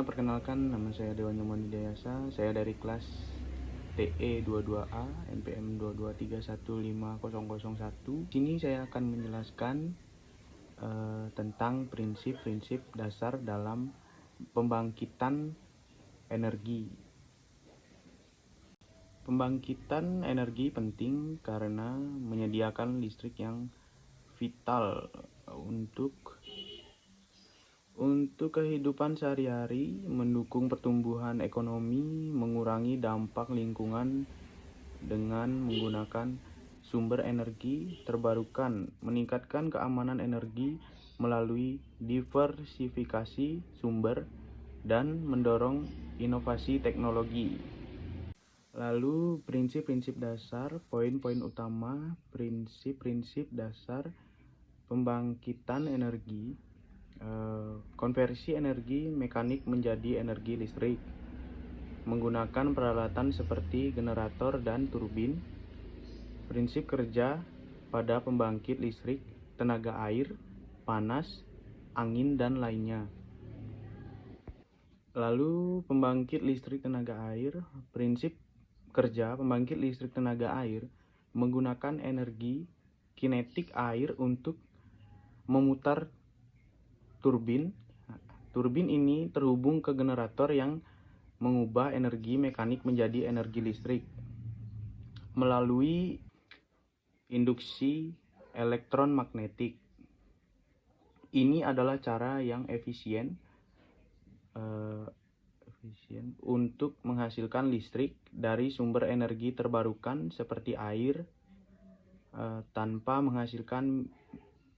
Sebelumnya perkenalkan, nama saya Dewan Nyoman Hidayasa. Saya dari kelas TE 22A NPM 223150001. Di sini saya akan menjelaskan tentang prinsip-prinsip dasar dalam pembangkitan energi. Pembangkitan energi penting karena menyediakan listrik yang vital untuk kehidupan sehari-hari, mendukung pertumbuhan ekonomi, mengurangi dampak lingkungan dengan menggunakan sumber energi terbarukan, meningkatkan keamanan energi melalui diversifikasi sumber, dan mendorong inovasi teknologi. Lalu prinsip-prinsip dasar, poin-poin utama, prinsip-prinsip dasar pembangkitan energi. Konversi energi mekanik menjadi energi listrik menggunakan peralatan seperti generator dan turbin. Prinsip kerja pada pembangkit listrik tenaga air, panas, angin, dan lainnya. Lalu pembangkit listrik tenaga air. Prinsip kerja pembangkit listrik tenaga air menggunakan energi kinetik air untuk memutar turbin. Turbin ini terhubung ke generator yang mengubah energi mekanik menjadi energi listrik melalui induksi elektromagnetik. Ini adalah cara yang efisien untuk menghasilkan listrik dari sumber energi terbarukan seperti air tanpa menghasilkan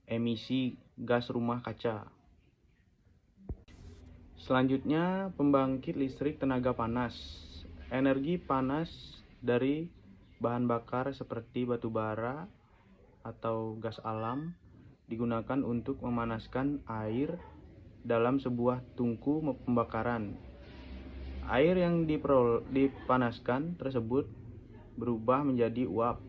emisi gas rumah kaca. Selanjutnya, pembangkit listrik tenaga panas. Energi panas dari bahan bakar seperti batu bara atau gas alam digunakan untuk memanaskan air dalam sebuah tungku pembakaran. Air yang dipanaskan tersebut berubah menjadi uap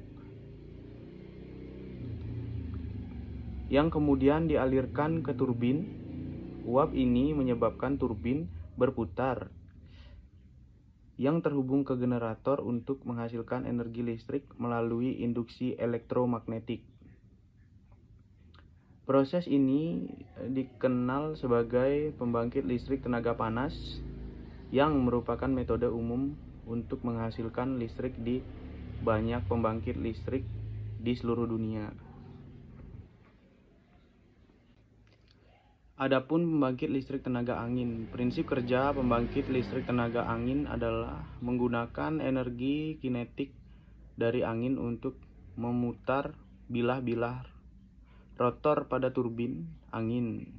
yang kemudian dialirkan ke turbin. Uap ini menyebabkan turbin berputar yang terhubung ke generator untuk menghasilkan energi listrik melalui induksi elektromagnetik. Proses ini dikenal sebagai pembangkit listrik tenaga panas, yang merupakan metode umum untuk menghasilkan listrik di banyak pembangkit listrik di seluruh dunia. Adapun pembangkit listrik tenaga angin. Prinsip kerja pembangkit listrik tenaga angin adalah menggunakan energi kinetik dari angin untuk memutar bilah-bilah rotor pada turbin angin.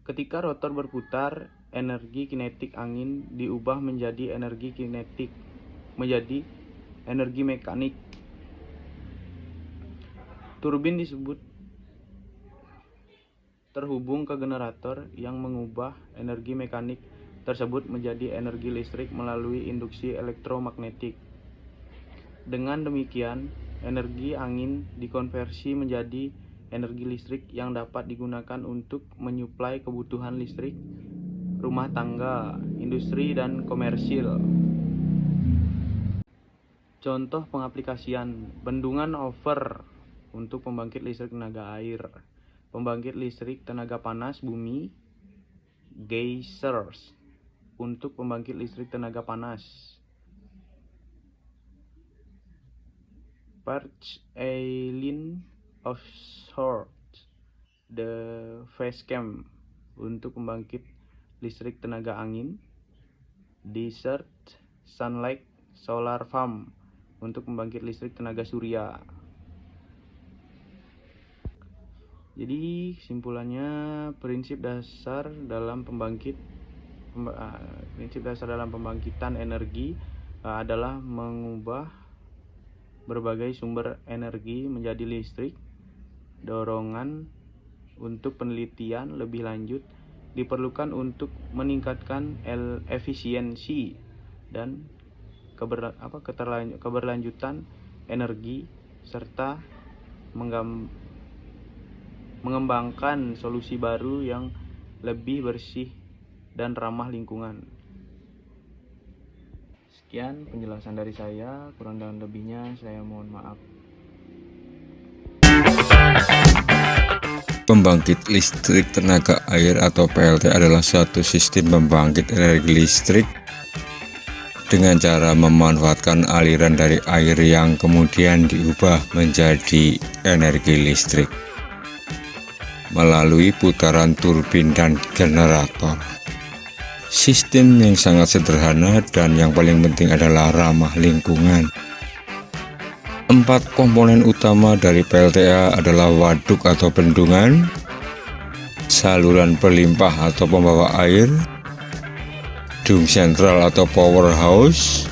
Ketika rotor berputar, energi kinetik angin diubah menjadi energi mekanik. Turbin disebut terhubung ke generator yang mengubah energi mekanik tersebut menjadi energi listrik melalui induksi elektromagnetik. Dengan demikian, energi angin dikonversi menjadi energi listrik yang dapat digunakan untuk menyuplai kebutuhan listrik rumah tangga, industri, dan komersil. Contoh pengaplikasian: bendungan over untuk pembangkit listrik tenaga air, pembangkit listrik tenaga panas bumi, geysers untuk pembangkit listrik tenaga panas, Perch Island offshore, the Facecamp untuk pembangkit listrik tenaga angin, Desert Sunlight Solar Farm untuk pembangkit listrik tenaga surya. Jadi kesimpulannya, prinsip dasar dalam pembangkitan energi adalah mengubah berbagai sumber energi menjadi listrik. Dorongan untuk penelitian lebih lanjut diperlukan untuk meningkatkan efisiensi dan keberlanjutan energi serta mengembangkan solusi baru yang lebih bersih dan ramah lingkungan. Sekian penjelasan dari saya, kurang dan lebihnya saya mohon maaf. Pembangkit listrik tenaga air atau PLT adalah suatu sistem pembangkit energi listrik dengan cara memanfaatkan aliran dari air yang kemudian diubah menjadi energi listrik melalui putaran turbin dan generator. Sistem yang sangat sederhana dan yang paling penting adalah ramah lingkungan. 4 komponen utama dari PLTA adalah waduk atau bendungan, saluran pelimpah atau pembawa air, dung sentral atau powerhouse,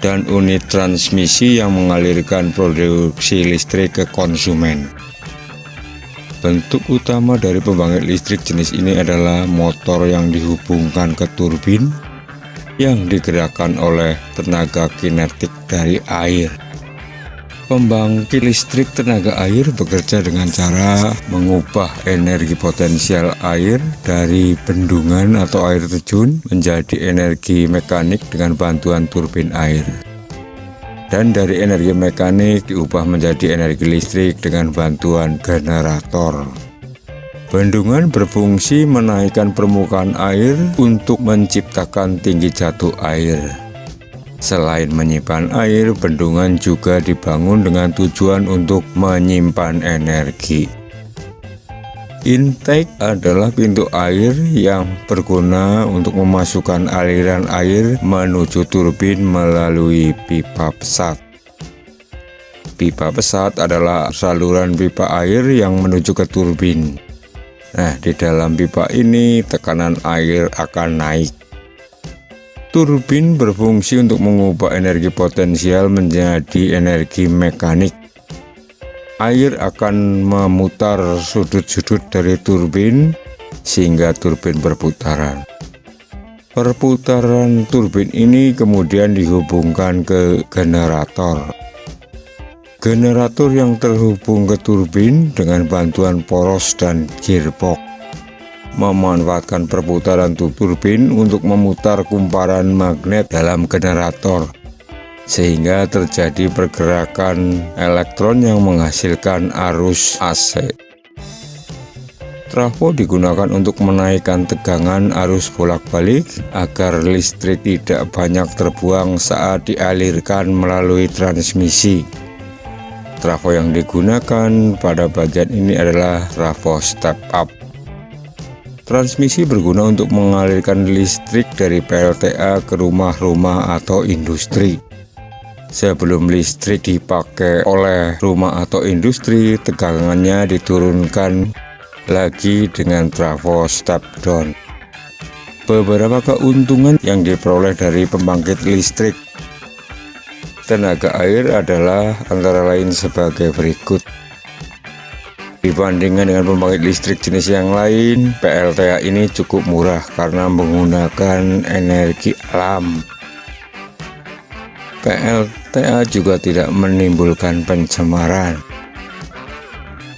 dan unit transmisi yang mengalirkan produksi listrik ke konsumen. Bentuk utama dari pembangkit listrik jenis ini adalah motor yang dihubungkan ke turbin yang digerakkan oleh tenaga kinetik dari air. Pembangkit listrik tenaga air bekerja dengan cara mengubah energi potensial air dari bendungan atau air terjun menjadi energi mekanik dengan bantuan turbin air. Dan dari energi mekanik diubah menjadi energi listrik dengan bantuan generator. Bendungan berfungsi menaikkan permukaan air untuk menciptakan tinggi jatuh air. Selain menyimpan air, bendungan juga dibangun dengan tujuan untuk menyimpan energi. Intake adalah pintu air yang berguna untuk memasukkan aliran air menuju turbin melalui pipa pesat. Pipa pesat adalah saluran pipa air yang menuju ke turbin. Nah, di dalam pipa ini tekanan air akan naik. Turbin berfungsi untuk mengubah energi potensial menjadi energi mekanik. Air akan memutar sudut-sudut dari turbin sehingga turbin berputaran. Perputaran turbin ini kemudian dihubungkan ke generator. Generator yang terhubung ke turbin dengan bantuan poros dan gearbox memanfaatkan perputaran turbin untuk memutar kumparan magnet dalam generator, sehingga terjadi pergerakan elektron yang menghasilkan arus AC. Trafo digunakan untuk menaikkan tegangan arus bolak-balik agar listrik tidak banyak terbuang saat dialirkan melalui transmisi. Trafo yang digunakan pada bagian ini adalah trafo step up. Transmisi berguna untuk mengalirkan listrik dari PLTA ke rumah-rumah atau industri. Sebelum listrik dipakai oleh rumah atau industri, tegangannya diturunkan lagi dengan trafo step down. Beberapa keuntungan yang diperoleh dari pembangkit listrik tenaga air adalah antara lain sebagai berikut. Dibandingkan dengan pembangkit listrik jenis yang lain, PLTA ini cukup murah karena menggunakan energi alam. PLTA juga tidak menimbulkan pencemaran.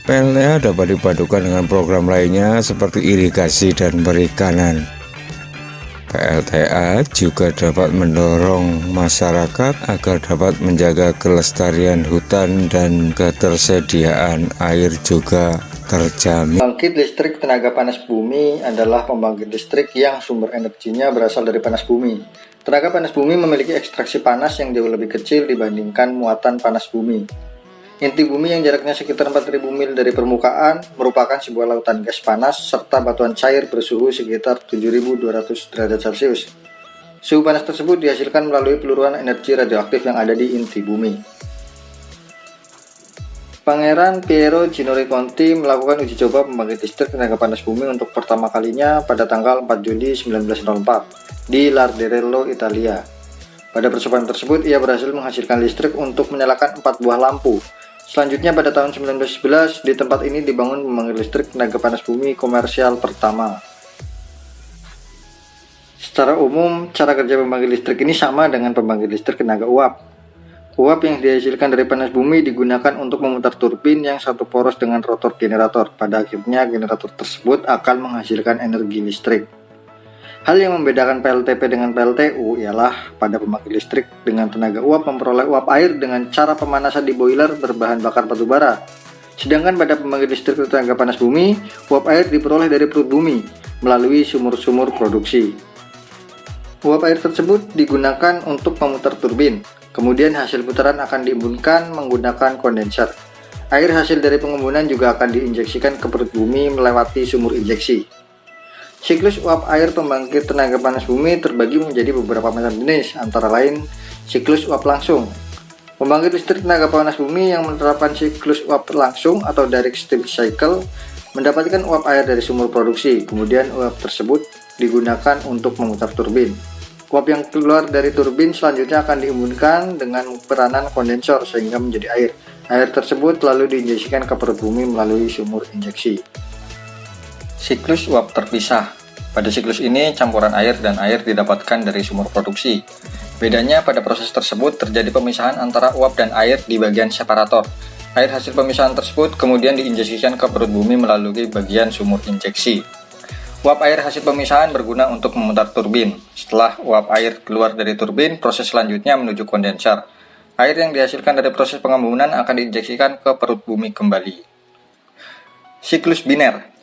PLTA dapat dipadukan dengan program lainnya seperti irigasi dan perikanan. PLTA juga dapat mendorong masyarakat agar dapat menjaga kelestarian hutan dan ketersediaan air juga terjamin. Pembangkit listrik tenaga panas bumi adalah pembangkit listrik yang sumber energinya berasal dari panas bumi. Tenaga panas bumi memiliki ekstraksi panas yang jauh lebih kecil dibandingkan muatan panas bumi. Inti bumi yang jaraknya sekitar 4000 mil dari permukaan merupakan sebuah lautan gas panas serta batuan cair bersuhu sekitar 7200 derajat Celcius. Suhu panas tersebut dihasilkan melalui peluruhan energi radioaktif yang ada di inti bumi. Pangeran Piero Ginori Conti melakukan uji coba pembangkit listrik tenaga panas bumi untuk pertama kalinya pada tanggal 4 Juli 1904 di Larderello, Italia. Pada percobaan tersebut, ia berhasil menghasilkan listrik untuk menyalakan 4 buah lampu. Selanjutnya pada tahun 1911 di tempat ini dibangun pembangkit listrik tenaga panas bumi komersial pertama. Secara umum, cara kerja pembangkit listrik ini sama dengan pembangkit listrik tenaga uap. Uap yang dihasilkan dari panas bumi digunakan untuk memutar turbin yang satu poros dengan rotor generator. Pada akhirnya generator tersebut akan menghasilkan energi listrik. Hal yang membedakan PLTP dengan PLTU ialah pada pembangkit listrik dengan tenaga uap memperoleh uap air dengan cara pemanasan di boiler berbahan bakar batubara. Sedangkan pada pembangkit listrik tenaga panas bumi, uap air diperoleh dari perut bumi melalui sumur-sumur produksi. Uap air tersebut digunakan untuk memutar turbin. Kemudian hasil putaran akan diembunkan menggunakan kondenser. Air hasil dari pengembunan juga akan diinjeksikan ke perut bumi melewati sumur injeksi. Siklus uap air pembangkit tenaga panas bumi terbagi menjadi beberapa macam jenis, antara lain siklus uap langsung. Pembangkit listrik tenaga panas bumi yang menerapkan siklus uap langsung atau direct steam cycle mendapatkan uap air dari sumur produksi, kemudian uap tersebut digunakan untuk memutar turbin. Uap yang keluar dari turbin selanjutnya akan diembunkan dengan peranan kondensor sehingga menjadi air. Air tersebut lalu diinjeksikan ke perut bumi melalui sumur injeksi. Siklus uap terpisah. Pada siklus ini, campuran air dan air didapatkan dari sumur produksi. Bedanya pada proses tersebut terjadi pemisahan antara uap dan air di bagian separator. Air hasil pemisahan tersebut kemudian diinjeksikan ke perut bumi melalui bagian sumur injeksi. Uap air hasil pemisahan berguna untuk memutar turbin. Setelah uap air keluar dari turbin, proses selanjutnya menuju kondenser. Air yang dihasilkan dari proses pengembunan akan diinjeksikan ke perut bumi kembali. Siklus biner.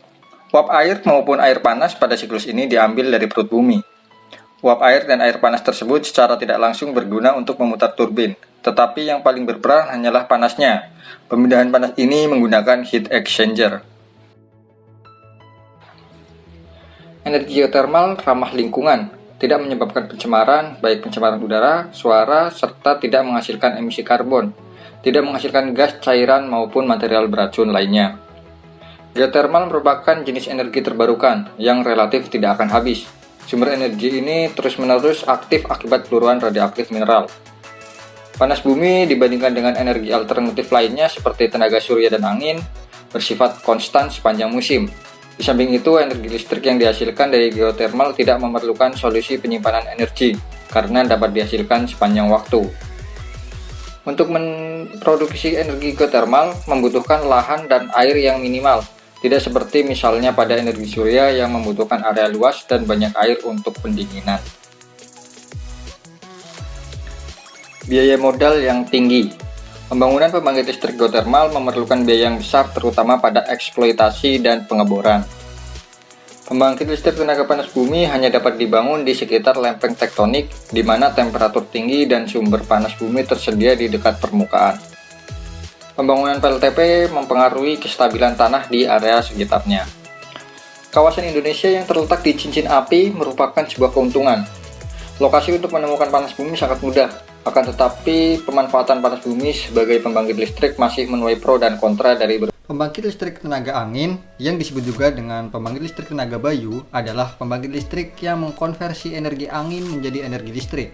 Uap air maupun air panas pada siklus ini diambil dari perut bumi. Uap air dan air panas tersebut secara tidak langsung berguna untuk memutar turbin, tetapi yang paling berperan hanyalah panasnya. Pemindahan panas ini menggunakan heat exchanger. Energi geothermal ramah lingkungan, tidak menyebabkan pencemaran, baik pencemaran udara, suara, serta tidak menghasilkan emisi karbon, tidak menghasilkan gas, cairan, maupun material beracun lainnya. Geothermal merupakan jenis energi terbarukan yang relatif tidak akan habis. Sumber energi ini terus-menerus aktif akibat peluruhan radioaktif mineral. Panas bumi dibandingkan dengan energi alternatif lainnya seperti tenaga surya dan angin bersifat konstan sepanjang musim. Di samping itu, energi listrik yang dihasilkan dari geothermal tidak memerlukan solusi penyimpanan energi karena dapat dihasilkan sepanjang waktu. Untuk memproduksi energi geothermal membutuhkan lahan dan air yang minimal. Tidak seperti misalnya pada energi surya yang membutuhkan area luas dan banyak air untuk pendinginan. Biaya modal yang tinggi. Pembangunan pembangkit listrik geothermal memerlukan biaya yang besar terutama pada eksploitasi dan pengeboran. Pembangkit listrik tenaga panas bumi hanya dapat dibangun di sekitar lempeng tektonik di mana temperatur tinggi dan sumber panas bumi tersedia di dekat permukaan. Pembangunan PLTP mempengaruhi kestabilan tanah di area sekitarnya. Kawasan Indonesia yang terletak di cincin api merupakan sebuah keuntungan. Lokasi untuk menemukan panas bumi sangat mudah, akan tetapi pemanfaatan panas bumi sebagai pembangkit listrik masih menuai pro dan kontra dari Pembangkit listrik tenaga angin, yang disebut juga dengan pembangkit listrik tenaga bayu, adalah pembangkit listrik yang mengkonversi energi angin menjadi energi listrik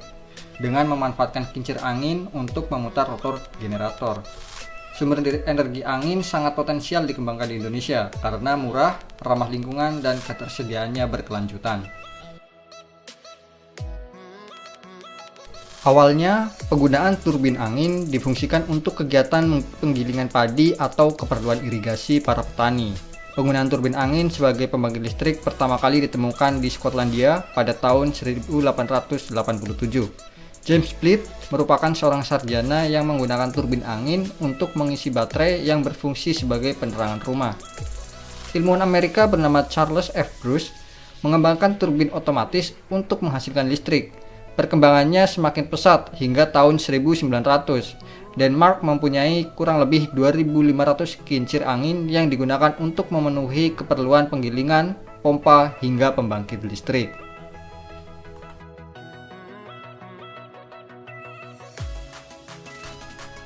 dengan memanfaatkan kincir angin untuk memutar rotor generator. Sumber energi angin sangat potensial dikembangkan di Indonesia karena murah, ramah lingkungan, dan ketersediaannya berkelanjutan. Awalnya, penggunaan turbin angin difungsikan untuk kegiatan penggilingan padi atau keperluan irigasi para petani. Penggunaan turbin angin sebagai pembangkit listrik pertama kali ditemukan di Skotlandia pada tahun 1887. James Split merupakan seorang sarjana yang menggunakan turbin angin untuk mengisi baterai yang berfungsi sebagai penerangan rumah. Ilmuwan Amerika bernama Charles F. Bruce mengembangkan turbin otomatis untuk menghasilkan listrik. Perkembangannya semakin pesat hingga tahun 1900. Denmark mempunyai kurang lebih 2.500 kincir angin yang digunakan untuk memenuhi keperluan penggilingan, pompa, hingga pembangkit listrik.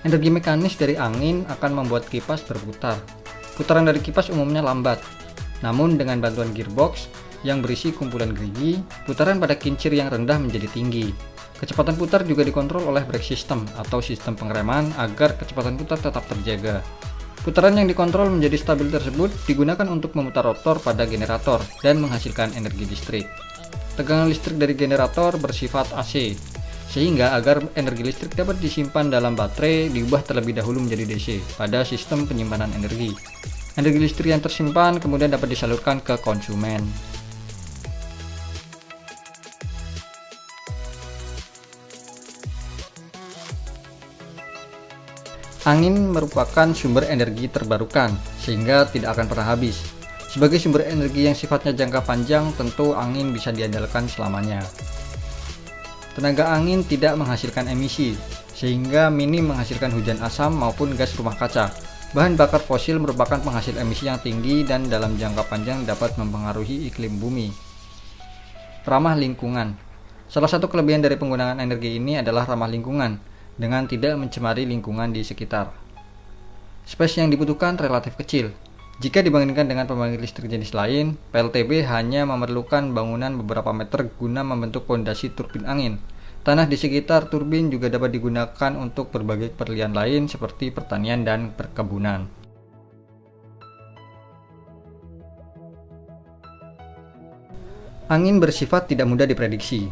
Energi mekanis dari angin akan membuat kipas berputar. Putaran dari kipas umumnya lambat. Namun dengan bantuan gearbox yang berisi kumpulan gerigi, putaran pada kincir yang rendah menjadi tinggi. Kecepatan putar juga dikontrol oleh brake system atau sistem pengereman agar kecepatan putar tetap terjaga. Putaran yang dikontrol menjadi stabil tersebut digunakan untuk memutar rotor pada generator dan menghasilkan energi listrik. Tegangan listrik dari generator bersifat AC, sehingga agar energi listrik dapat disimpan dalam baterai diubah terlebih dahulu menjadi DC pada sistem penyimpanan energi. Energi listrik yang tersimpan kemudian dapat disalurkan ke konsumen. Angin merupakan sumber energi terbarukan, sehingga tidak akan pernah habis. Sebagai sumber energi yang sifatnya jangka panjang, tentu angin bisa diandalkan selamanya. Tenaga angin tidak menghasilkan emisi, sehingga minim menghasilkan hujan asam maupun gas rumah kaca. Bahan bakar fosil merupakan penghasil emisi yang tinggi dan dalam jangka panjang dapat mempengaruhi iklim bumi. Ramah lingkungan. Salah satu kelebihan dari penggunaan energi ini adalah ramah lingkungan, dengan tidak mencemari lingkungan di sekitar. Space yang dibutuhkan relatif kecil. Jika dibandingkan dengan pembangkit listrik jenis lain, PLTB hanya memerlukan bangunan beberapa meter guna membentuk pondasi turbin angin. Tanah di sekitar turbin juga dapat digunakan untuk berbagai keperluan lain seperti pertanian dan perkebunan. Angin bersifat tidak mudah diprediksi.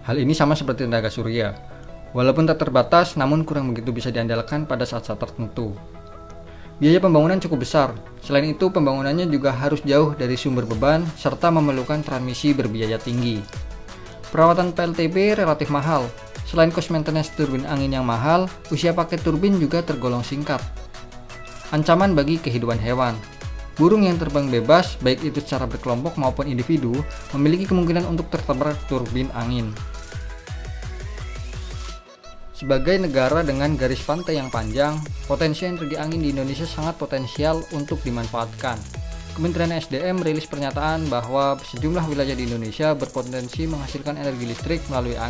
Hal ini sama seperti tenaga surya. Walaupun tak terbatas, namun kurang begitu bisa diandalkan pada saat-saat tertentu. Biaya pembangunan cukup besar. Selain itu, pembangunannya juga harus jauh dari sumber beban serta memerlukan transmisi berbiaya tinggi. Perawatan PLTB relatif mahal. Selain cost maintenance turbin angin yang mahal, usia pakai turbin juga tergolong singkat. Ancaman bagi kehidupan hewan. Burung yang terbang bebas, baik itu secara berkelompok maupun individu, memiliki kemungkinan untuk tertabrak turbin angin. Sebagai negara dengan garis pantai yang panjang, potensi energi angin di Indonesia sangat potensial untuk dimanfaatkan. Kementerian SDM merilis pernyataan bahwa sejumlah wilayah di Indonesia berpotensi menghasilkan energi listrik melalui angin.